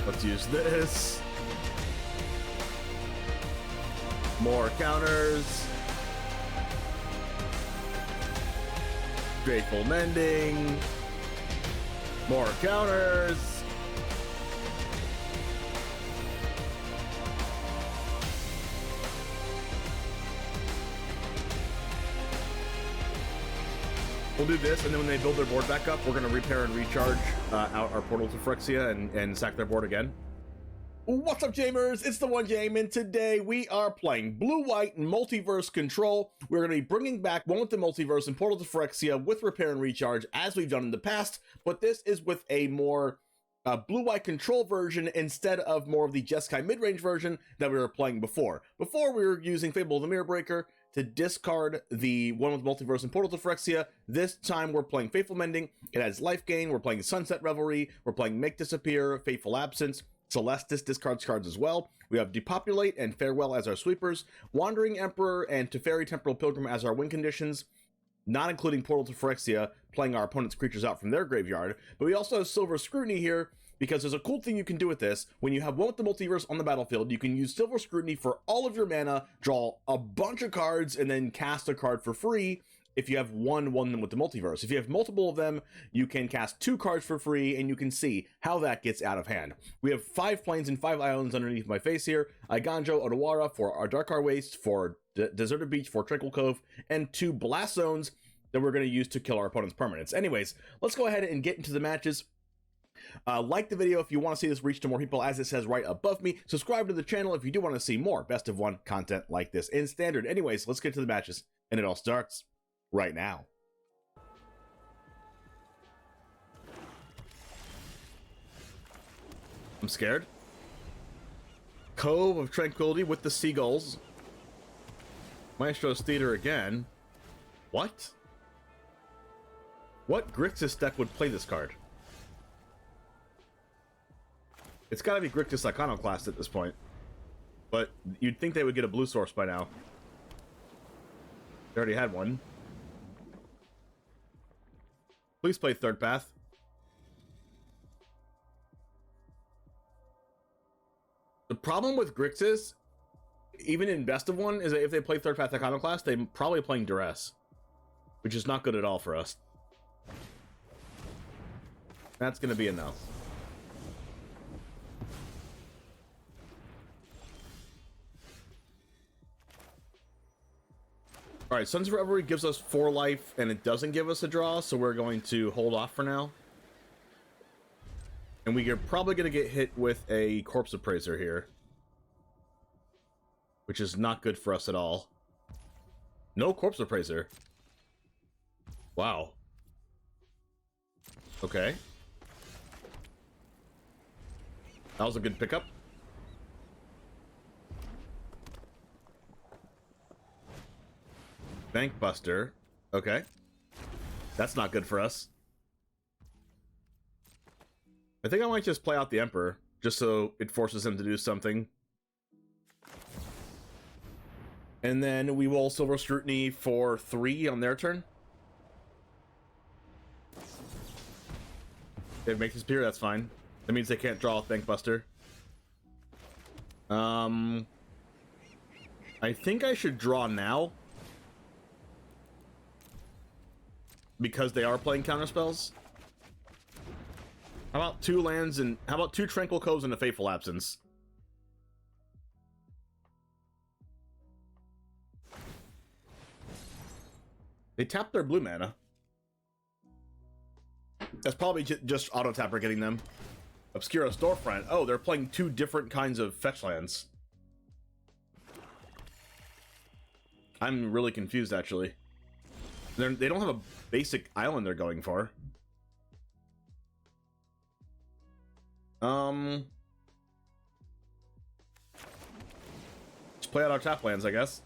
Let's use this. More counters. Faithful Mending. More counters. We'll do this, and then when they build their board back up, we're going to repair and recharge out our portal to Phyrexia and sack their board again. What's up, Jamers? It's the One Jam, and today we are playing Blue-White Multiverse Control. We're going to be bringing back One with the Multiverse and Portal to Phyrexia with repair and recharge, as we've done in the past, but this is with a more Blue-White Control version instead of more of the Jeskai mid-range version that we were playing before. Before, we were using Fable the Mirror Breaker to discard the One with Multiverse and Portal to Phyrexia. This time we're playing Faithful Mending. It has life gain. We're playing Sunset Revelry. We're playing Make Disappear, Fateful Absence. Celestus discards cards as well. We have Depopulate and Farewell as our sweepers. Wandering Emperor and Teferi Temporal Pilgrim as our win conditions, not including Portal to Phyrexia, playing our opponent's creatures out from their graveyard. But we also have Silver Scrutiny here, because there's a cool thing you can do with this. When you have One with the Multiverse on the battlefield, you can use Silver Scrutiny for all of your mana, draw a bunch of cards, and then cast a card for free if you have one with the Multiverse. If you have multiple of them, you can cast 2 cards for free, and you can see how that gets out of hand. We have 5 plains and 5 islands underneath my face here. Eiganjo, Otawara for our Adarkar Wastes, for Deserted Beach, for Tranquil Cove, and 2 blast zones that we're going to use to kill our opponent's permanents. Anyways, let's go ahead and get into the matches. Like the video if you want to see this reach to more people, as it says right above me. Subscribe to the channel if you do want to see more best of one content like this in standard. Anyways, let's get to the matches, and it all starts right now. I'm scared. Cove of Tranquility with the Seagulls. Maestro's Theater again. What? What Grixis deck would play this card? It's gotta be Grixis Iconoclast at this point. But you'd think they would get a blue source by now. They already had one. Please play Third Path. The problem with Grixis, even in best of one, is that if they play Third Path Iconoclast, they're probably playing Duress, which is not good at all for us. That's gonna be enough. Alright, Sunset Revelry gives us 4 life, and it doesn't give us a draw, so we're going to hold off for now. And we're probably going to get hit with a Corpse Appraiser here, which is not good for us at all. No Corpse Appraiser. Wow. Okay. That was a good pickup. Bank Buster. Okay. That's not good for us. I think I might just play out the Emperor, just so it forces him to do something. And then we will Silver Scrutiny for 3 on their turn. They make disappear, that's fine. That means they can't draw a Bank Buster. I think I should draw now, because they are playing counterspells. How about 2 lands and how about 2 Tranquil Coves and a Fateful Absence? They tapped their blue mana. That's probably just auto tapper getting them. Obscura Storefront. Oh, they're playing 2 different kinds of fetch lands. I'm really confused, actually. They don't have a basic island they're going for. Just play out our tap lands, I guess.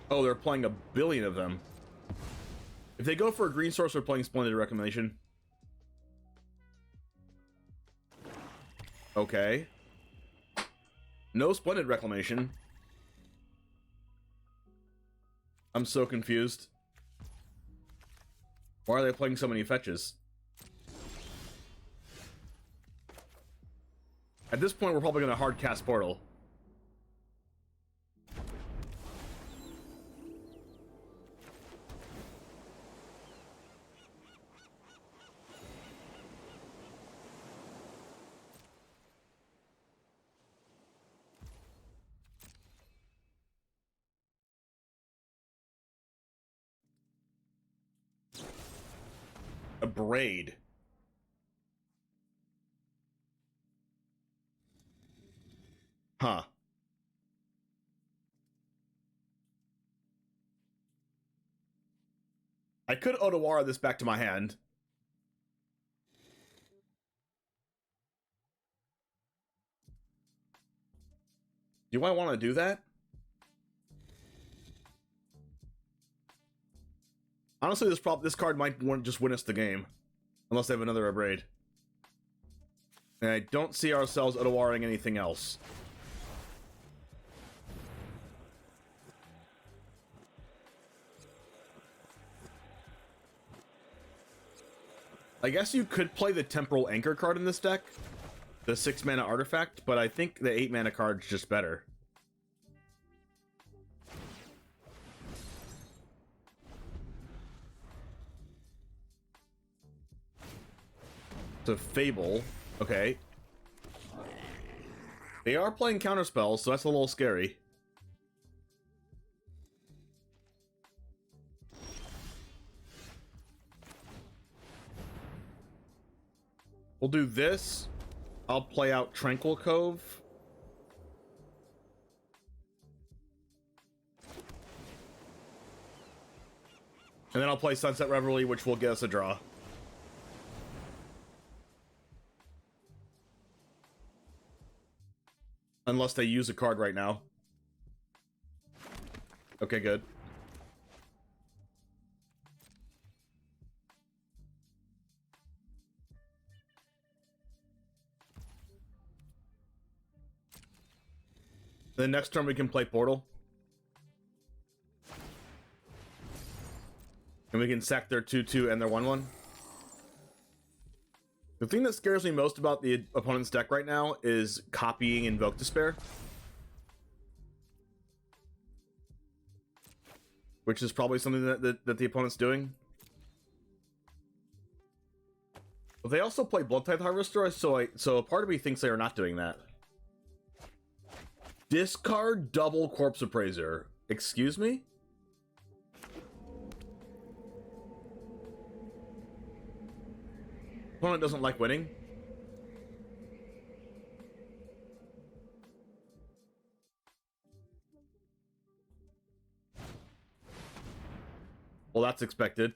Oh, they're playing a billion of them. If they go for a green source, they're playing Splendid Reclamation. Okay. No Splendid Reclamation. I'm so confused. Why are they playing so many fetches? At this point, we're probably going to hard cast Portal. A braid. Huh. I could Otawara this back to my hand. Do I want to do that? Honestly, this card might just win us the game. Unless they have another Abrade. And I don't see ourselves Otawaring anything else. I guess you could play the Temporal Anchor card in this deck. The 6-mana artifact, but I think the 8-mana card's just better. To Fable. Okay. They are playing counterspells, so that's a little scary. We'll do this. I'll play out Tranquil Cove. And then I'll play Sunset Revelry, which will get us a draw. Unless they use a card right now. Okay, good. The next turn we can play Portal. And we can sack their 2/2 and their 1/1. The thing that scares me most about the opponent's deck right now is copying Invoke Despair. Which is probably something that the opponent's doing. But they also play Blood Tithe Harvester, so a part of me thinks they are not doing that. Discard double Corpse Appraiser. Excuse me? Opponent doesn't like winning. Well, that's expected.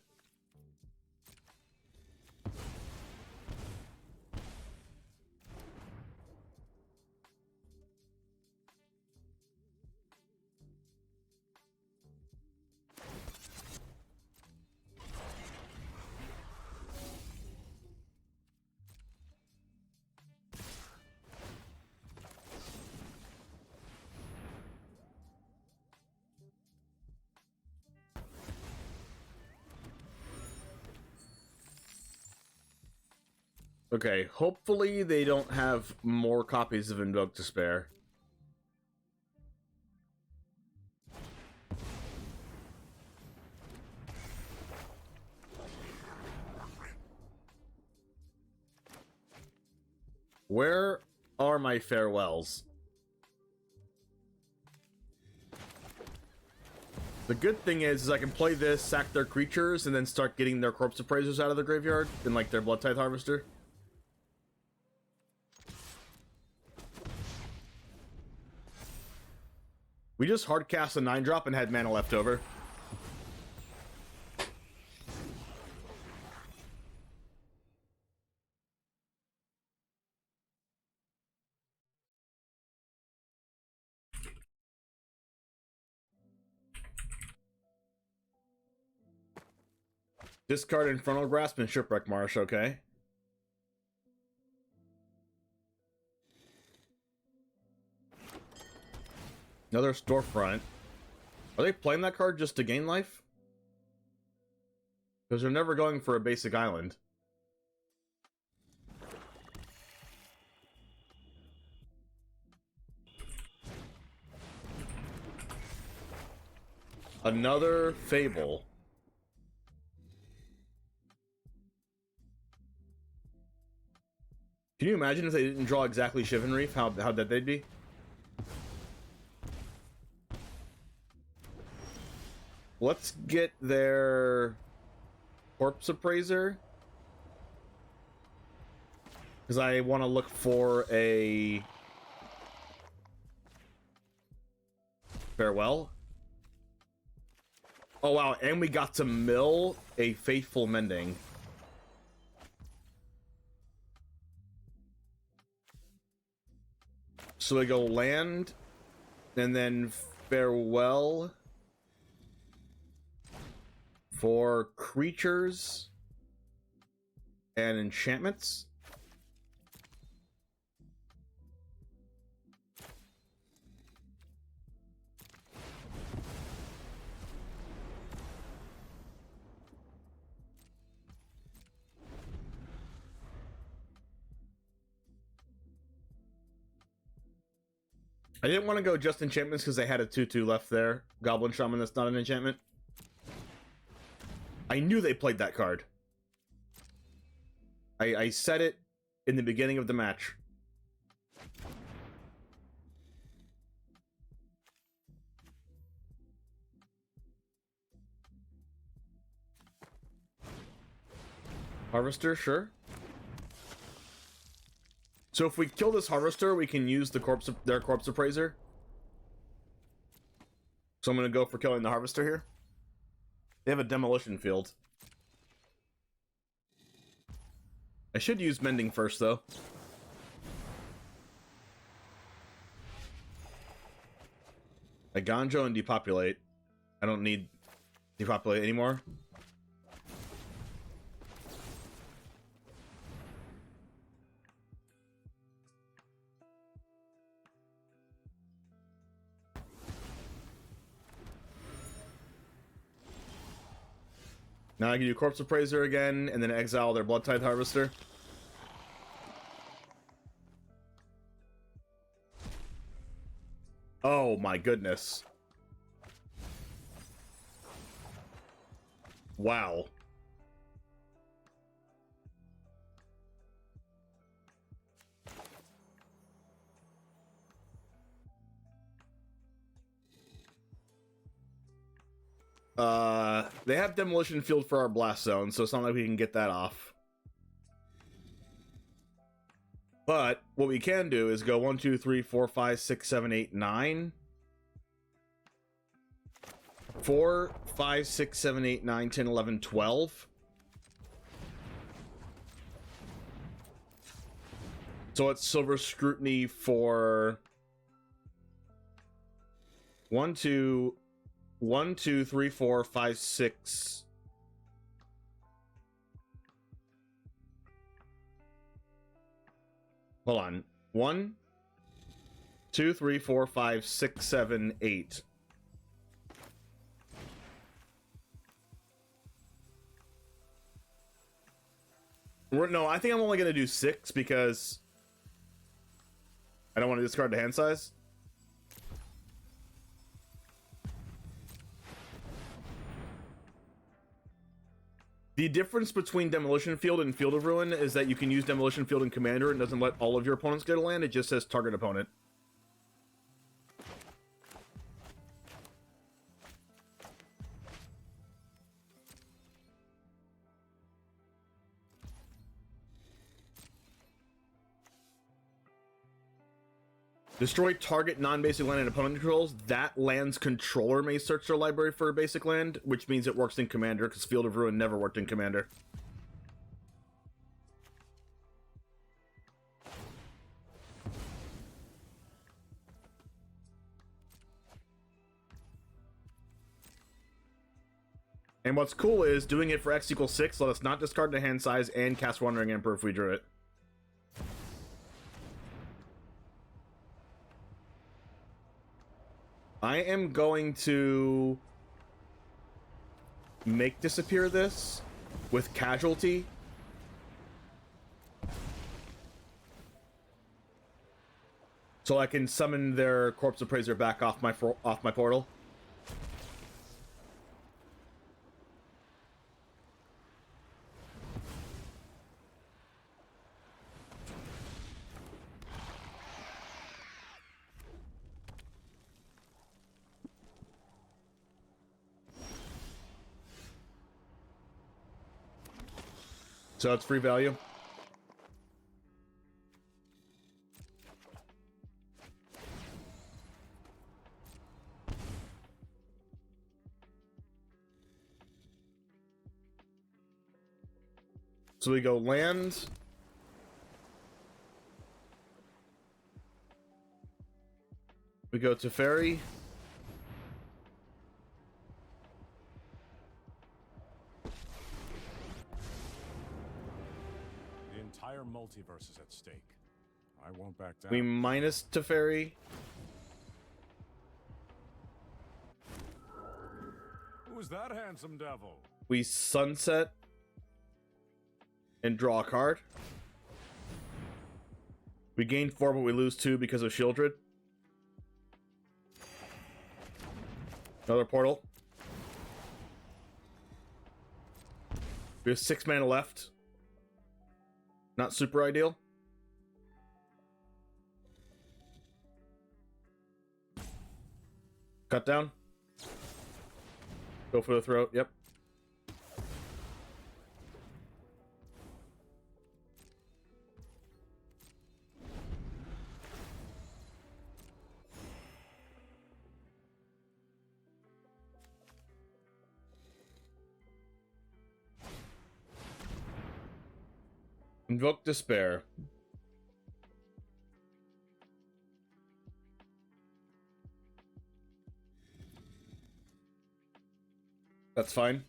Okay, hopefully they don't have more copies of Invoke Despair. Where are my farewells? The good thing is I can play this, sack their creatures, and then start getting their Corpse Appraisers out of the graveyard in like their Blood Tithe Harvester. We just hard cast a 9-drop and had mana left over. Discard Infernal Grasp and Shipwreck Marsh, okay. Another Storefront. Are they playing that card just to gain life? Because they're never going for a basic island. Another Fable. Can you imagine if they didn't draw exactly Shivan Reef, how dead they'd be? Let's get their Corpse Appraiser. Because I want to look for a Farewell. Oh wow, and we got to mill a Faithful Mending. So we go land, and then Farewell for creatures and enchantments. I didn't want to go just enchantments because they had a 2/2 left there. Goblin Shaman, that's not an enchantment. I knew they played that card. I said it in the beginning of the match. Harvester, sure. So if we kill this Harvester, we can use their Corpse Appraiser. So I'm going to go for killing the Harvester here. They have a Demolition Field. I should use Mending first, though. Eiganjo and Depopulate. I don't need Depopulate anymore. Now I can do Corpse Appraiser again, and then exile their Blood Tithe Harvester. Oh my goodness. Wow. They have Demolition Field for our Blast Zone, so it's not like we can get that off. But what we can do is go 1, 2, 3, 4, 5, 6, 7, 8, 9. 4, 5, 6, 7, 8, 9, 10, 11, 12. So it's Silver Scrutiny for 1, 2, 3, 4, 5, 6. Hold on. 1, 2, 3, 4, 5, 6, 7, 8. No, I think I'm only going to do 6 because I don't want to discard the hand size. The difference between Demolition Field and Field of Ruin is that you can use Demolition Field in Commander and it doesn't let all of your opponents get a land, it just says target opponent. Destroy target non-basic land and opponent controls. That land's controller may search their library for a basic land, which means it works in Commander, because Field of Ruin never worked in Commander. And what's cool is, doing it for X equals 6, let us not discard the hand size and cast Wandering Emperor if we drew it. I am going to make disappear this with casualty. So I can summon their Corpse Appraiser back off my portal. So it's free value. So we go land. We go to Teferi. The entire multiverse is at stake. I won't back down. We minus Teferi. Who's that handsome devil? We sunset and draw a card. We gain 4, but we lose 2 because of Shieldred. Another portal. We have 6 mana left. Not super ideal. Cut down. Go for the throat, yep. Invoke Despair. That's fine.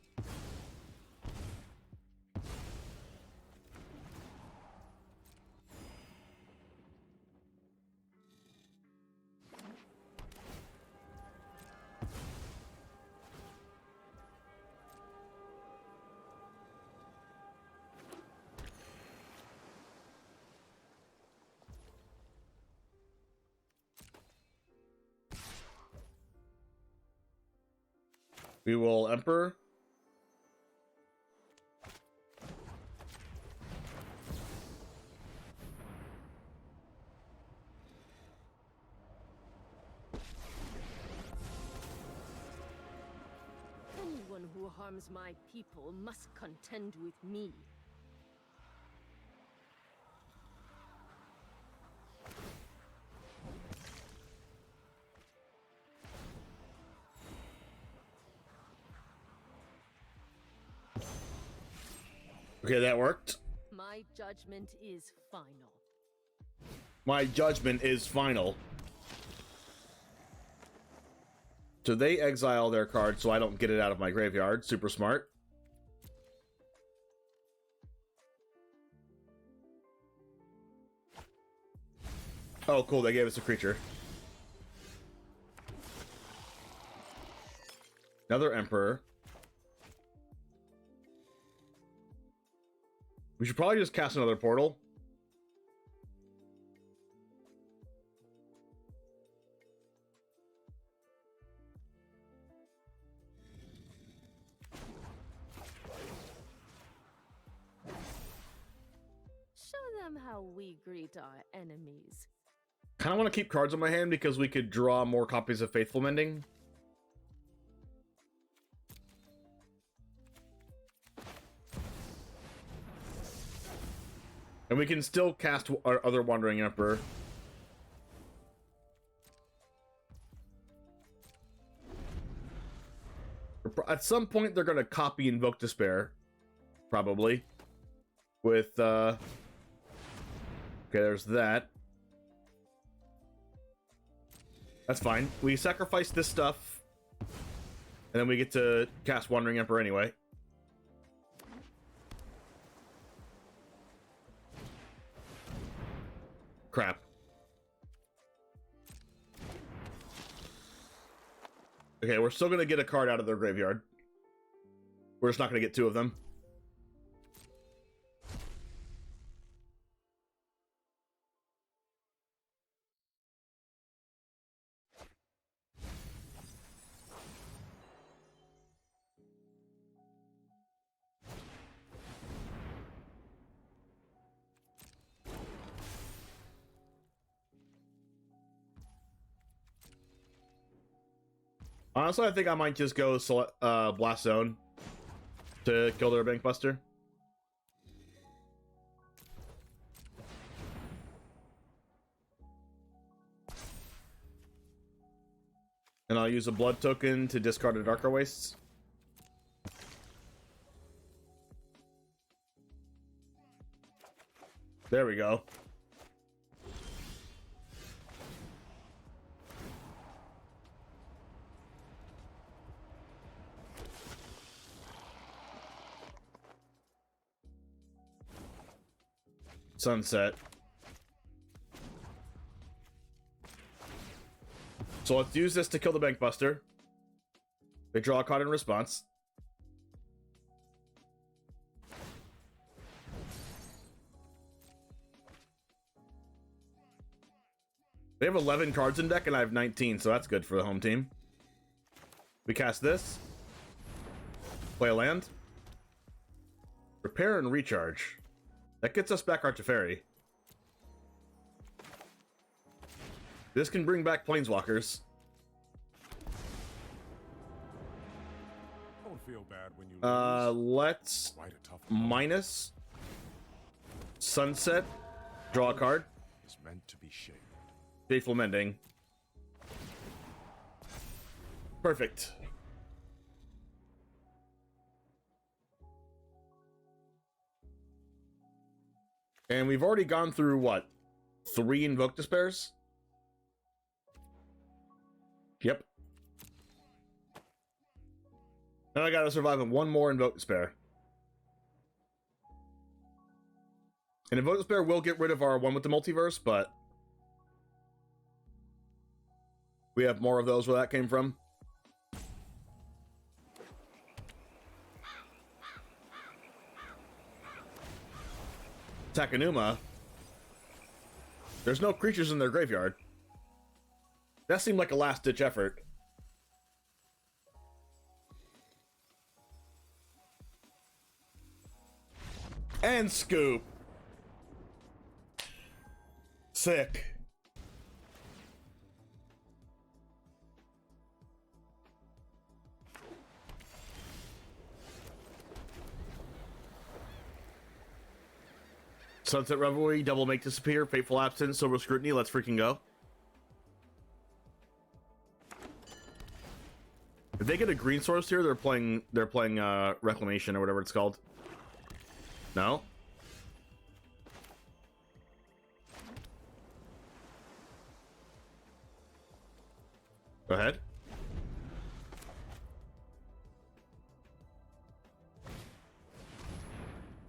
We will Emperor. Anyone who harms my people must contend with me. Okay, that worked. My judgment is final. My judgment is final. So they exile their card so I don't get it out of my graveyard. Super smart. Oh, cool. They gave us a creature. Another Emperor. We should probably just cast another portal. Show them how we greet our enemies. Kind of want to keep cards in my hand because we could draw more copies of Faithful Mending. And we can still cast our other Wandering Emperor. At some point, they're going to copy Invoke Despair. Probably. With, okay, there's that. That's fine. We sacrifice this stuff. And then we get to cast Wandering Emperor anyway. Crap. Okay, we're still gonna get a card out of their graveyard. We're just not gonna get two of them. Honestly, I think I might just go Blast Zone to kill their Bankbuster. And I'll use a blood token to discard Adarkar Wastes. There we go. Sunset. So let's use this to kill the Bankbuster. They draw a card in response. They have 11 cards in deck and I have 19, so that's good for the home team. We cast this. Play a land. Repair and recharge. That gets us back our Teferi. This can bring back Planeswalkers. Don't feel bad when you lose. Let's Quite a tough minus Sunset. Draw a card. is meant to be shaped. Faithful Mending. Perfect. And we've already gone through, what? 3 Invoke Despairs? Yep. Now I gotta survive on 1 more Invoke Despair. And Invoke Despair will get rid of our one with the Multiverse, but we have more of those where that came from. Takenuma. There's no creatures in their graveyard. That seemed like a last-ditch effort. And scoop. Sick. Sunset Revelry, double make disappear, Fateful Absence, Silver Scrutiny, let's freaking go. If they get a green source here, they're playing Reclamation or whatever it's called. No? Go ahead.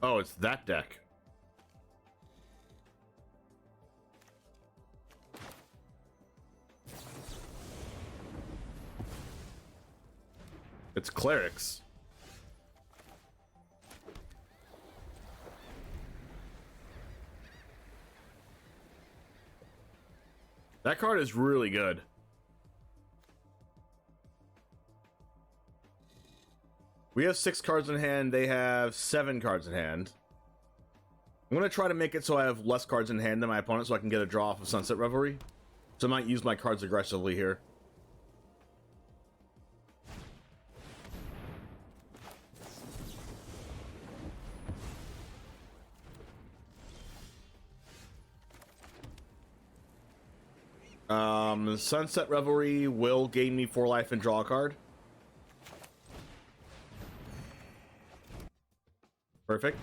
Oh, it's that deck. It's Clerics. That card is really good. We have 6 cards in hand. They have 7 cards in hand. I'm going to try to make it so I have less cards in hand than my opponent so I can get a draw off of Sunset Revelry. So I might use my cards aggressively here. Sunset Revelry will gain me 4 life and draw a card. Perfect.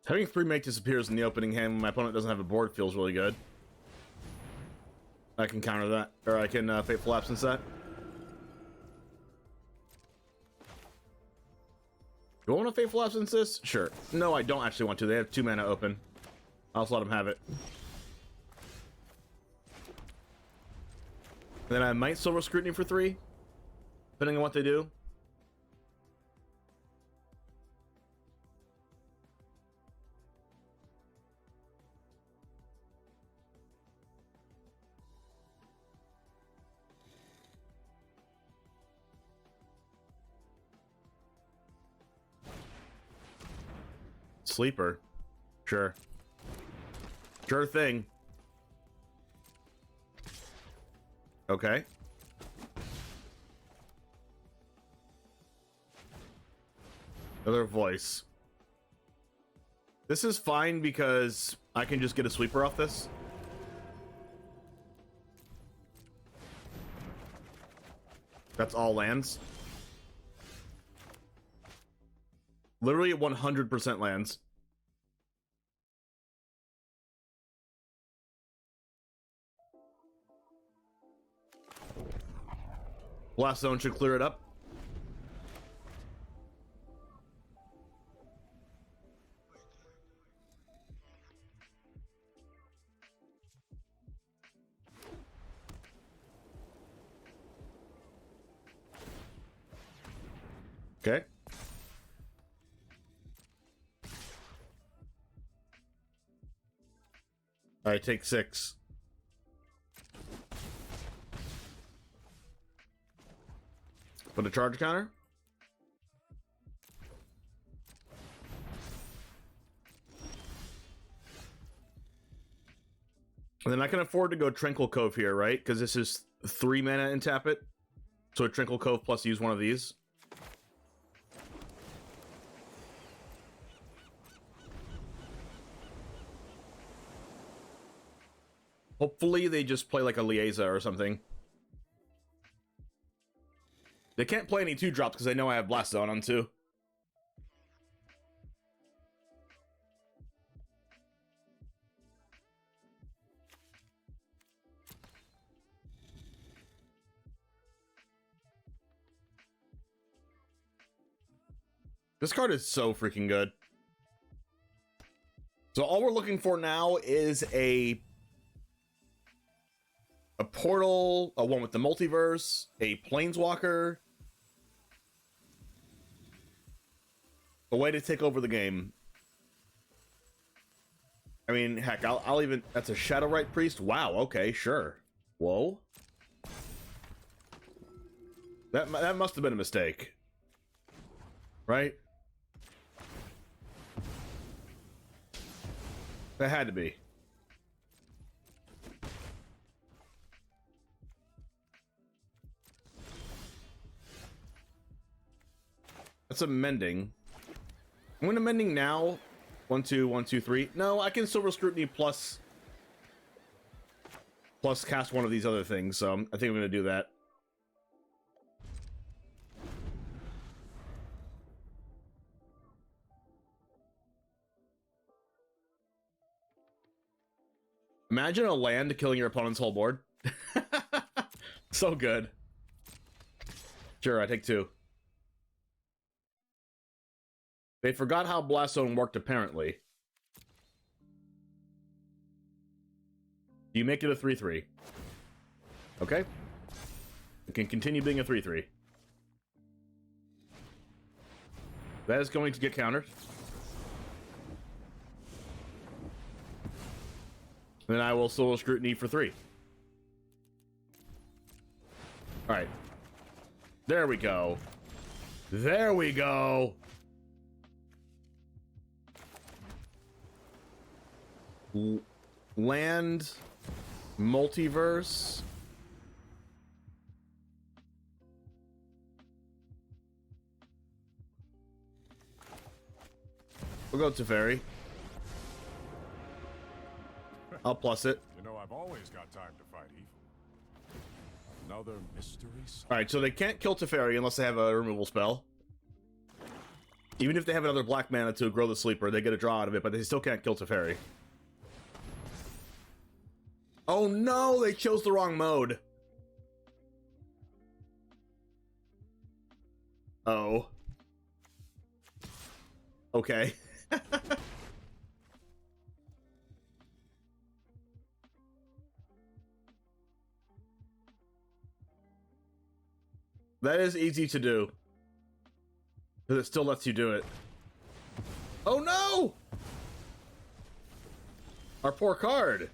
Having 3 make disappears in the opening hand when my opponent doesn't have a board feels really good. I can counter that, or I can Fateful Absence that. Do I want to Fateful Absence this? Sure. No, I don't actually want to. They have 2 mana open. I'll just let them have it. Then I might Silver Scrutiny for 3, depending on what they do. Sleeper. Sure. Sure thing. Okay. Another voice. This is fine because I can just get a sweeper off this. That's all lands. Literally 100% lands. Blast Zone should clear it up. Okay. I take 6. Put a charge counter. And then I can afford to go Tranquil Cove here, right? Because this is 3 mana and tap it. So a Tranquil Cove plus use one of these. Hopefully they just play like a Liaisa or something. They can't play any 2-drops because I know I have Blast Zone on 2. This card is so freaking good. So all we're looking for now is a portal, a one with the multiverse, a planeswalker, a way to take over the game. I mean, heck, I'll even... That's a Shadowrite Priest? Wow, okay, sure. Whoa. That must have been a mistake. Right? That had to be. That's a Mending. I'm going to Mending now. 1, 2, 1, 2, 3. No, I can Silver Scrutiny plus cast one of these other things, so I think I'm going to do that. Imagine a land killing your opponent's whole board. So good. Sure, I take 2. They forgot how Blast Zone worked, apparently. You make it a 3-3. Okay. It can continue being a 3-3. That is going to get countered. Then I will Silver Scrutiny for 3. Alright. There we go. There we go. Land, multiverse. We'll go Teferi. I'll plus it. You know, I've always got time to fight evil. Another mystery. Alright, so they can't kill Teferi unless they have a removal spell. Even if they have another black mana to grow the sleeper, they get a draw out of it, but they still can't kill Teferi. Oh no, they chose the wrong mode. Oh. Okay. That is easy to do. Because it still lets you do it. Oh no! Our poor card.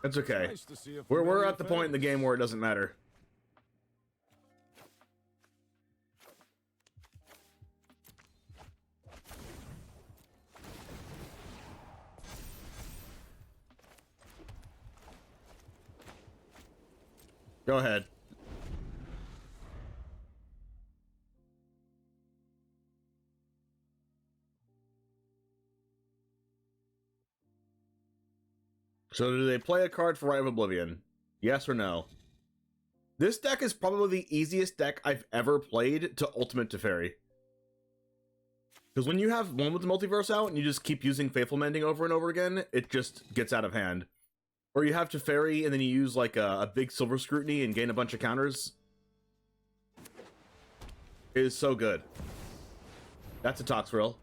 That's okay. Nice to see a We're familiar at the point in the face. game where it doesn't matter. Go ahead. So do they play a card for Rite of Oblivion? Yes or no? This deck is probably the easiest deck I've ever played to Ultimate Teferi. Because when you have one with the Multiverse out and you just keep using Faithful Mending over and over again, it just gets out of hand. Or you have Teferi and then you use like a big Silver Scrutiny and gain a bunch of counters. It is so good. That's a Toxrill.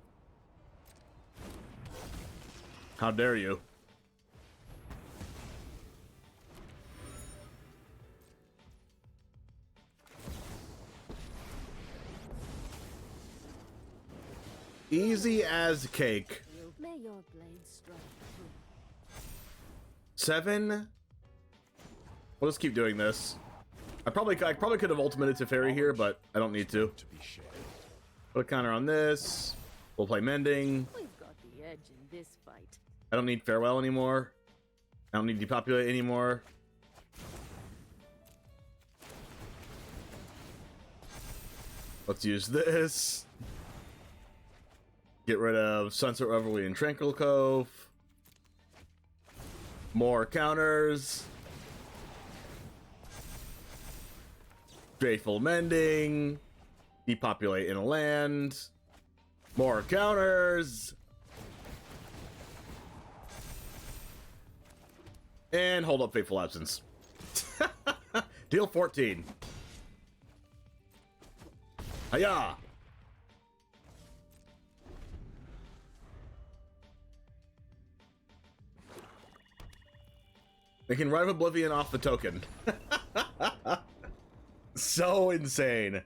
How dare you? Easy as cake. May your blade strike true. 7. We'll just keep doing this. I probably could have ultimated Teferi here, but I don't need to. To be shared. Put a counter on this. We'll play Mending. We've got the edge in this fight. I don't need Farewell anymore. I don't need Depopulate anymore. Let's use this. Get rid of Sunset Revelry and Tranquil Cove. More counters. Faithful Mending. Depopulate in a land. More counters. And hold up Fateful Absence. Deal 14. Hiya! They can Rite of Oblivion off the token. So insane.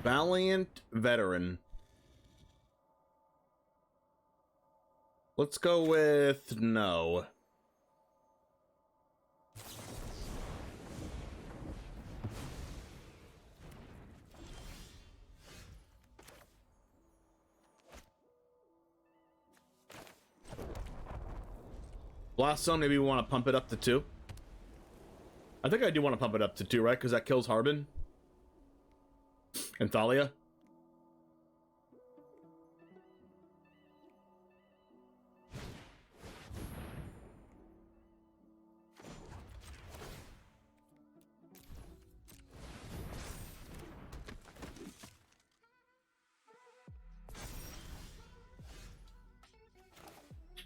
Valiant Veteran. Let's go with no. Blast Zone, maybe we want to pump it up to 2. I think I do want to pump it up to 2, right? Because that kills Harbin. And Thalia.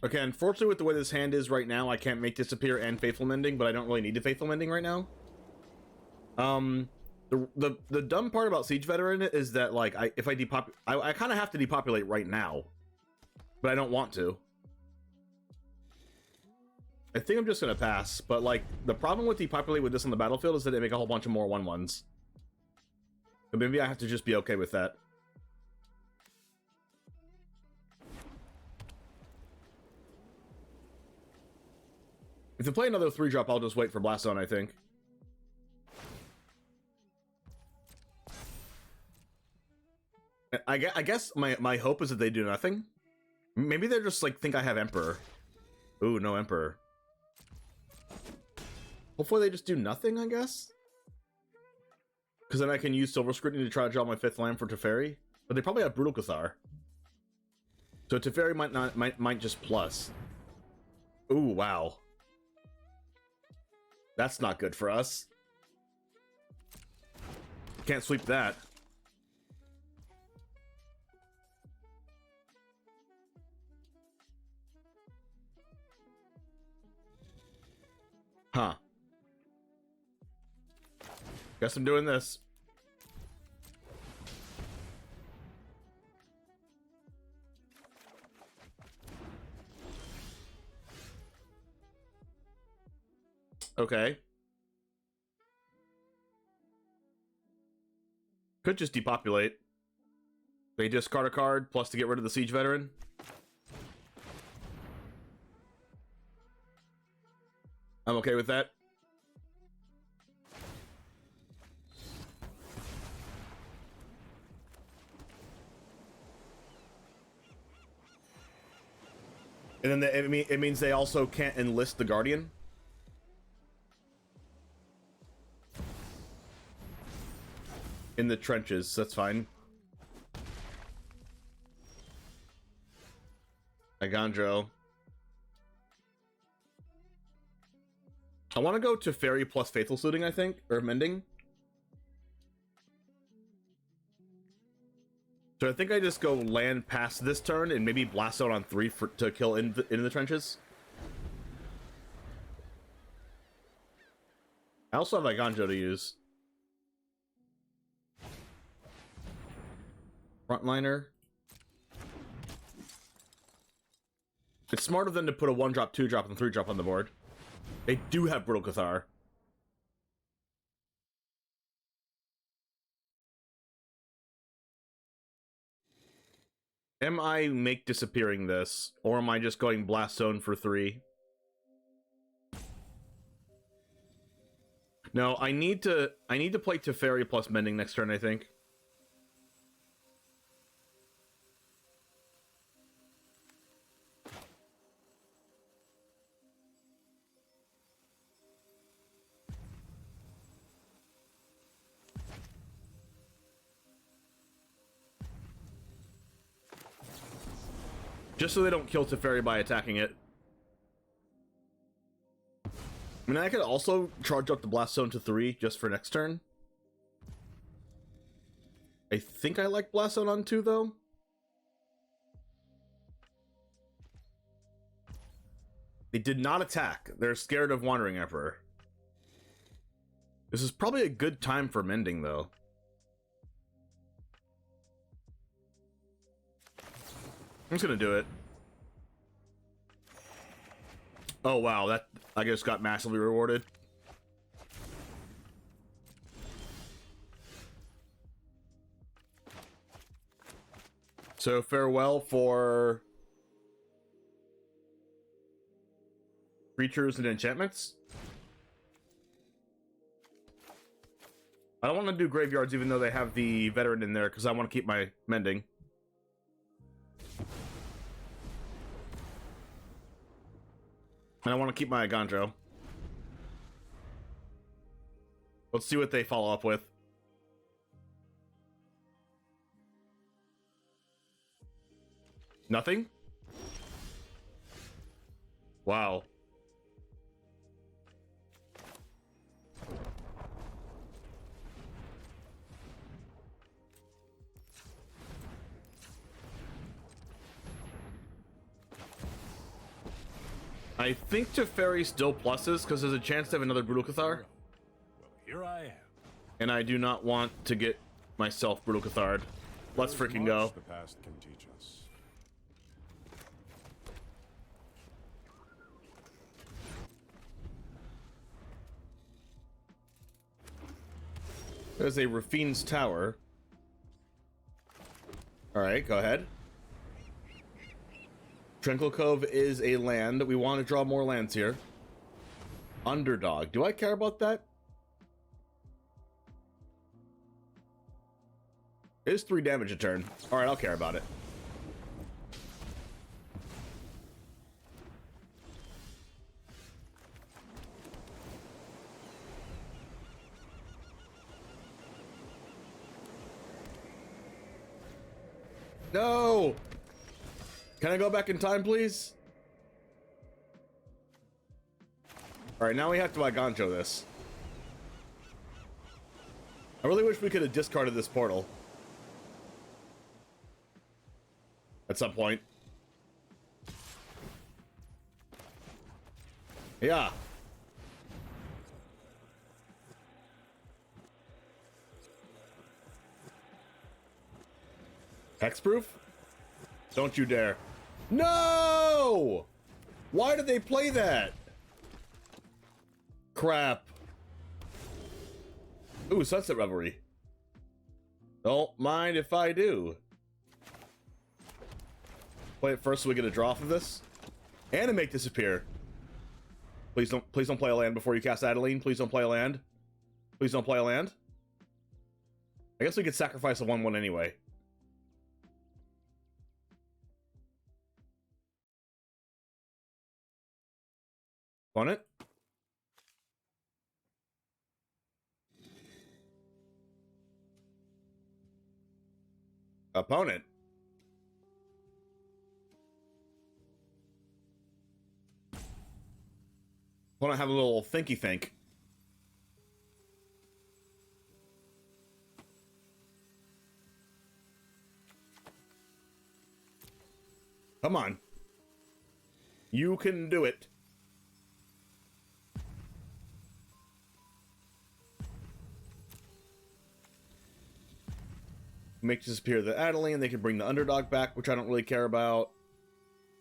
Okay, unfortunately with the way this hand is right now, I can't make Disappear and Faithful Mending, but I don't really need the Faithful Mending right now. The dumb part about Siege Veteran is that, like, if I kind of have to depopulate right now, but I don't want to. I think I'm just gonna pass, but like, the problem with depopulate with this on the battlefield is that they make a whole bunch of more 1/1s. But maybe I have to just be okay with that. If they play another 3-drop, I'll just wait for Blast Zone, I think. I guess my hope is that they do nothing. Maybe they're just like, think I have Emperor. Ooh, no Emperor. Hopefully they just do nothing, I guess. Because then I can use Silver Scrutiny to try to draw my 5th land for Teferi. But they probably have Brutal Cathar. So Teferi might just plus. Ooh, wow. That's not good for us. Can't sweep that. Huh. Guess I'm doing this. Okay. Could just depopulate. They discard a card, plus to get rid of the Siege Veteran. I'm okay with that. And then it means they also can't enlist the Guardian. In the trenches, that's fine. Eiganjo. I want to go to Teferi plus Faithful Looting, I think, or Mending. So I think I just go land past this turn and maybe blast out on 3 to kill in the trenches. I also have Eiganjo to use. Frontliner. It's smarter than to put a 1-drop, 2-drop, and 3-drop on the board. They do have Brutal Cathar. Am I make disappearing this, or am I just going Blast Zone for 3? No, I need to play Teferi plus Mending next turn, I think. Just so they don't kill Teferi by attacking it. I mean, I could also charge up the Blast Zone to 3 just for next turn. I think I like Blast Zone on 2, though. They did not attack. They're scared of Wandering Emperor. This is probably a good time for Mending, though. I'm just gonna do it. Oh wow, that I just got massively rewarded. So farewell for creatures and enchantments. I don't want to do graveyards even though they have the veteran in there because I want to keep my Mending. And I want to keep my Eiganjo. Let's see what they follow up with. Nothing? Wow. I think Teferi still pluses because there's a chance to have another Brutal Cathar. Well, here I am. And I do not want to get myself Brutal Cathar'd. Let's freaking go. The past can teach us. There's a Rafine's Tower. Alright, go ahead. Tranquil Cove is a land. We want to draw more lands here. Underdog. Do I care about that? It is 3 damage a turn. Alright, I'll care about it. No! Can I go back in time, please? Alright, now we have to Eiganjo this. I really wish we could have discarded this portal. At some point. Yeah. Hexproof? Don't you dare. No! Why did they play that? Crap. Ooh, Sunset Revelry. Don't mind if I do. Play it first so we get a draw from this. Animate disappear. Please don't play a land before you cast Adeline. Please don't play a land. Please don't play a land. I guess we could sacrifice a 1/1 anyway. Opponent? Opponent? Opponent have a little thinky think. Come on. You can do it. Make disappear the Adeline. They could bring the underdog back, which I don't really care about.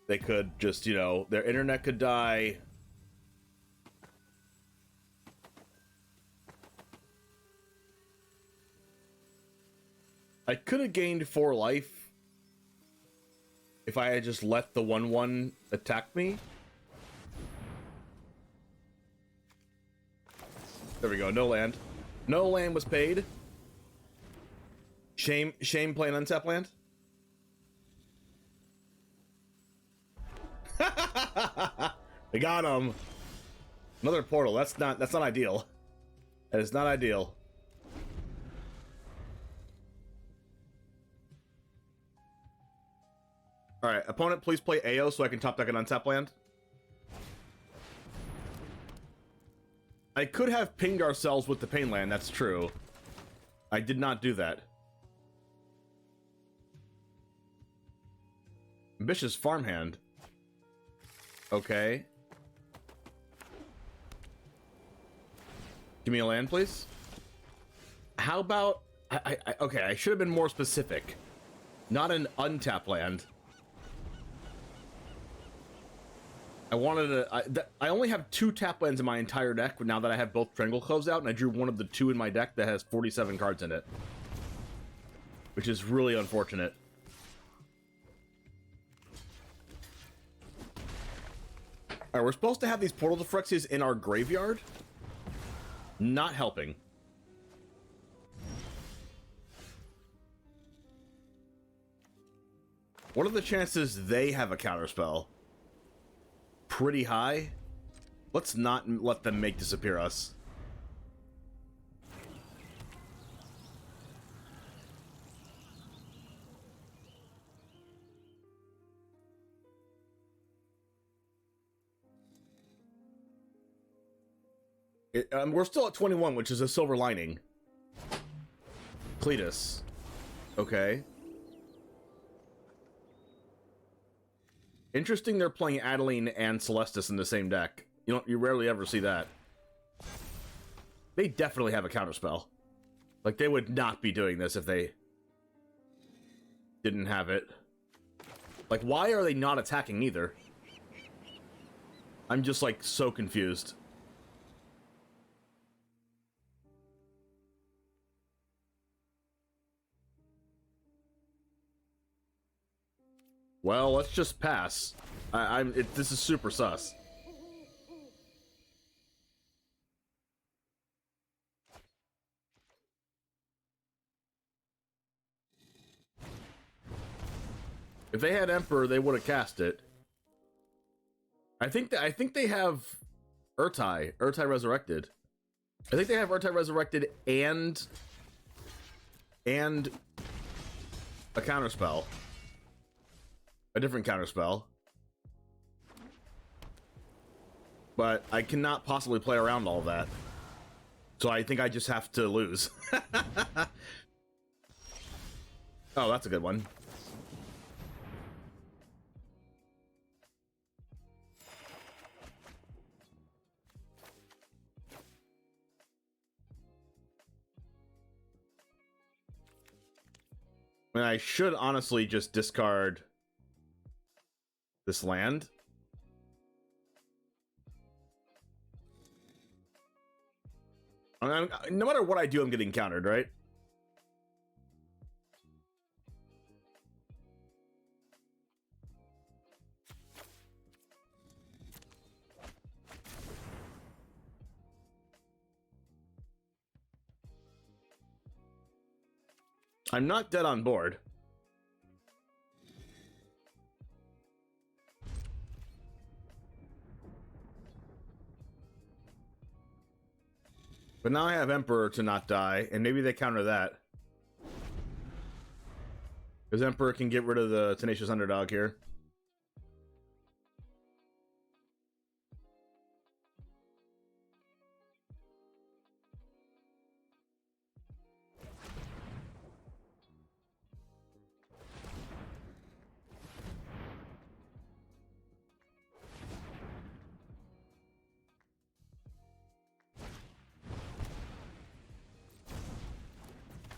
They could just, you know, their internet could die. I could have gained 4 life if I had just let the 1/1 attack me. There we go. No land. No land was paid. Shame playing untap land. We got him. Another portal. That's not ideal. That is not ideal. All right, opponent, please play AO so I can top deck an untap land. I could have pinged ourselves with the pain land. That's true. I did not do that. Ambitious farmhand. Okay. Give me a land, please. How about... okay, I should have been more specific. Not an untap land. I wanted to... I only have 2 tap lands in my entire deck now that I have both Tranquil Coves out, and I drew one of the 2 in my deck that has 47 cards in it. Which is really unfortunate. Alright, we're supposed to have these Portal to Phyrexias in our graveyard. Not helping. What are the chances they have a counterspell? Pretty high. Let's not let them make disappear us. We're still at 21, which is a silver lining. Cletus. Okay. Interesting they're playing Adeline and Celestus in the same deck. You rarely ever see that. They definitely have a counterspell. Like, they would not be doing this if they didn't have it. Like, why are they not attacking either? I'm just, like, so confused. Well, let's just pass. This is super sus. If they had Emperor, they would have cast it. I think they have Urtai Resurrected. I think they have Urtai Resurrected and a counterspell. A different counterspell. but I cannot possibly play around all that. So I think I just have to lose. Oh, that's a good one. And I should honestly just discard this land. No matter what I do, I'm getting countered, right? I'm not dead on board. But now I have Emperor to not die, and maybe they counter that. Because Emperor can get rid of the Tenacious Underdog here.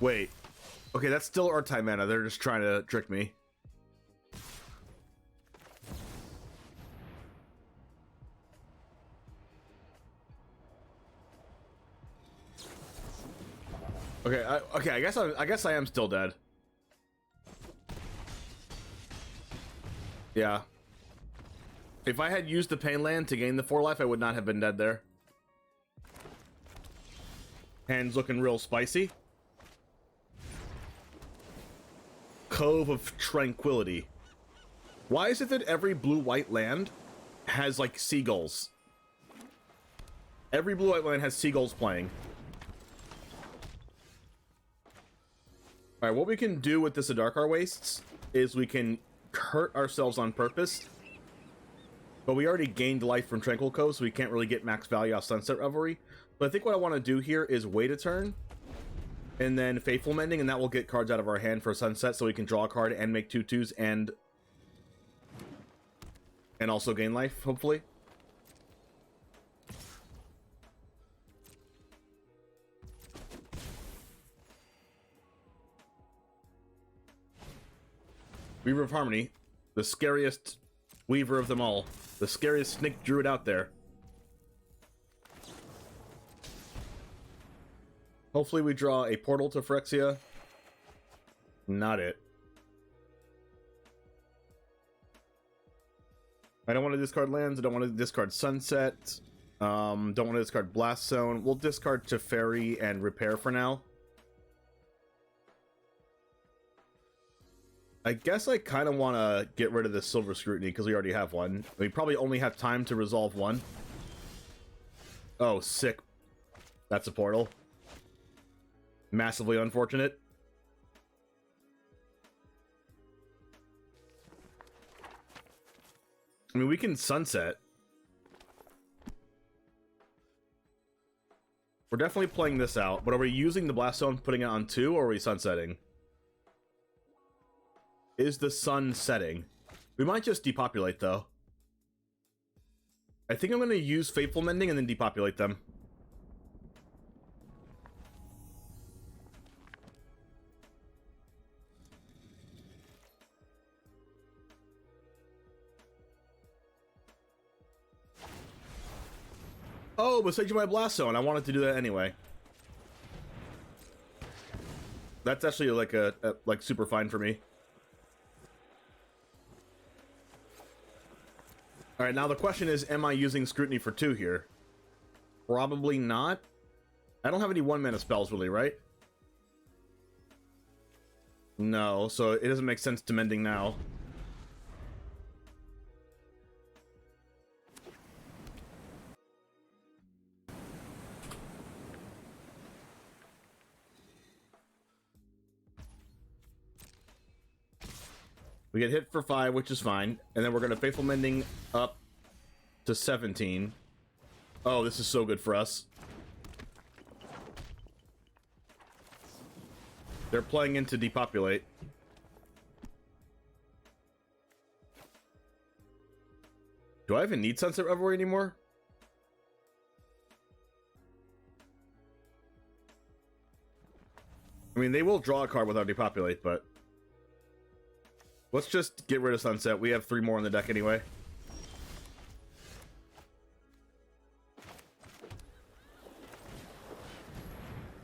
Wait. Okay, that's still our time mana. They're just trying to trick me. Okay, I guess I am still dead. Yeah. If I had used the Pain Land to gain the 4 life, I would not have been dead there. Hand's looking real spicy. Cove of Tranquility. Why is it that every blue-white land has, like, seagulls? Every blue-white land has seagulls playing. Alright, what we can do with this Adarkar Wastes is we can hurt ourselves on purpose. But we already gained life from Tranquil Cove, so we can't really get max value off Sunset Revelry. But I think what I want to do here is wait a turn, and then Faithful Mending, and that will get cards out of our hand for Sunset, so we can draw a card and make 2/2s and also gain life, hopefully. Weaver of Harmony, the scariest weaver of them all. The scariest snake druid out there. Hopefully we draw a portal to Phyrexia. Not it. I don't want to discard lands. I don't want to discard Sunset. Don't want to discard Blast Zone. We'll discard Teferi and Repair for now. I guess I kind of want to get rid of this Silver Scrutiny because we already have one. We probably only have time to resolve one. Oh, sick. That's a portal. Massively unfortunate. I mean, we can Sunset. We're definitely playing this out, but are we using the Blast Zone, putting it on 2, or are we sunsetting? Is the sun setting? We might just depopulate, though. I think I'm going to use Faithful Mending and then depopulate them. Oh, but Sage my Blast Zone. I wanted to do that anyway. That's actually like like super fine for me. All right, now the question is, am I using Scrutiny for 2 here? Probably not. I don't have any 1-mana spells really, right? No, so it doesn't make sense to Mending now. We get hit for 5, which is fine, and then we're going to Faithful Mending up to 17. Oh, this is so good for us. They're playing into Depopulate. Do I even need Sunset Revelry anymore? I mean, they will draw a card without Depopulate, but let's just get rid of Sunset. We have 3 more on the deck anyway.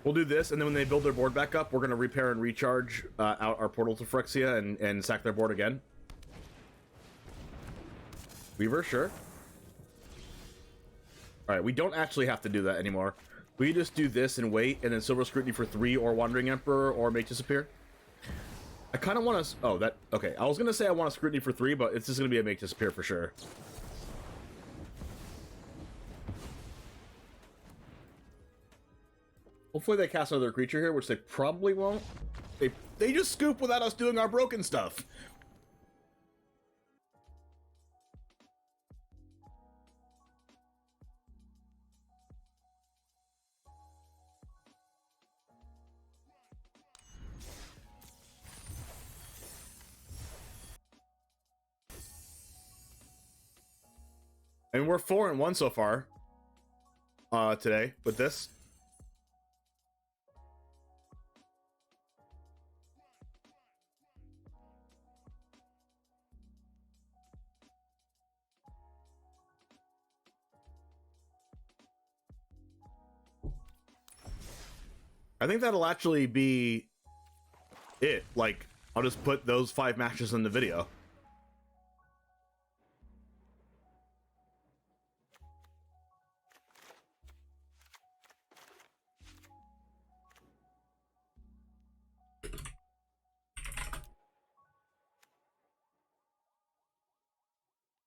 We'll do this, and then when they build their board back up, we're going to repair and recharge out our portal to Phyrexia and sack their board again. Weaver, sure. Alright, we don't actually have to do that anymore. We just do this and wait, and then Silver Scrutiny for 3, or Wandering Emperor, or Make Disappear. I kind of want to... Oh, that... Okay, I was going to say I want a Scrutiny for 3, but it's just going to be a Make Disappear for sure. Hopefully they cast another creature here, which they probably won't. They just scoop without us doing our broken stuff. And we're 4-1 so far today with this. I think that'll actually be it. Like, I'll just put those 5 matches in the video.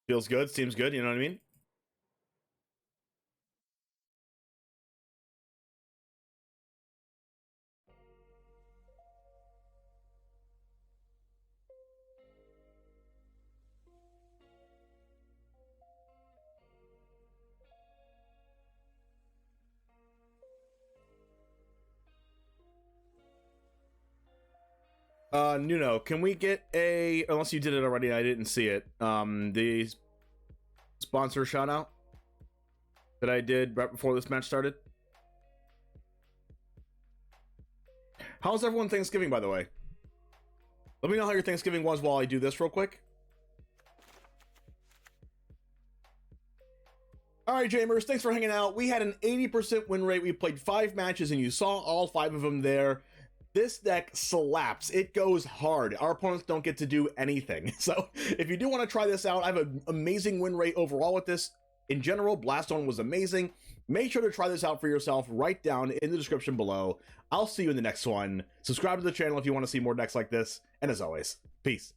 Feels good, seems good, you know what I mean? Nuno, can we get a... Unless you did it already, I didn't see it. The sponsor shout out that I did right before this match started. How's everyone Thanksgiving, by the way? Let me know how your Thanksgiving was while I do this real quick. Alright, Jamers, thanks for hanging out. We had an 80% win rate. We played 5 matches, and you saw all 5 of them there. This deck slaps. It goes hard. Our opponents don't get to do anything. So if you do want to try this out, I have an amazing win rate overall with this. In general, Blastone was amazing. Make sure to try this out for yourself right down in the description below. I'll see you in the next one. Subscribe to the channel if you want to see more decks like this. And as always, peace.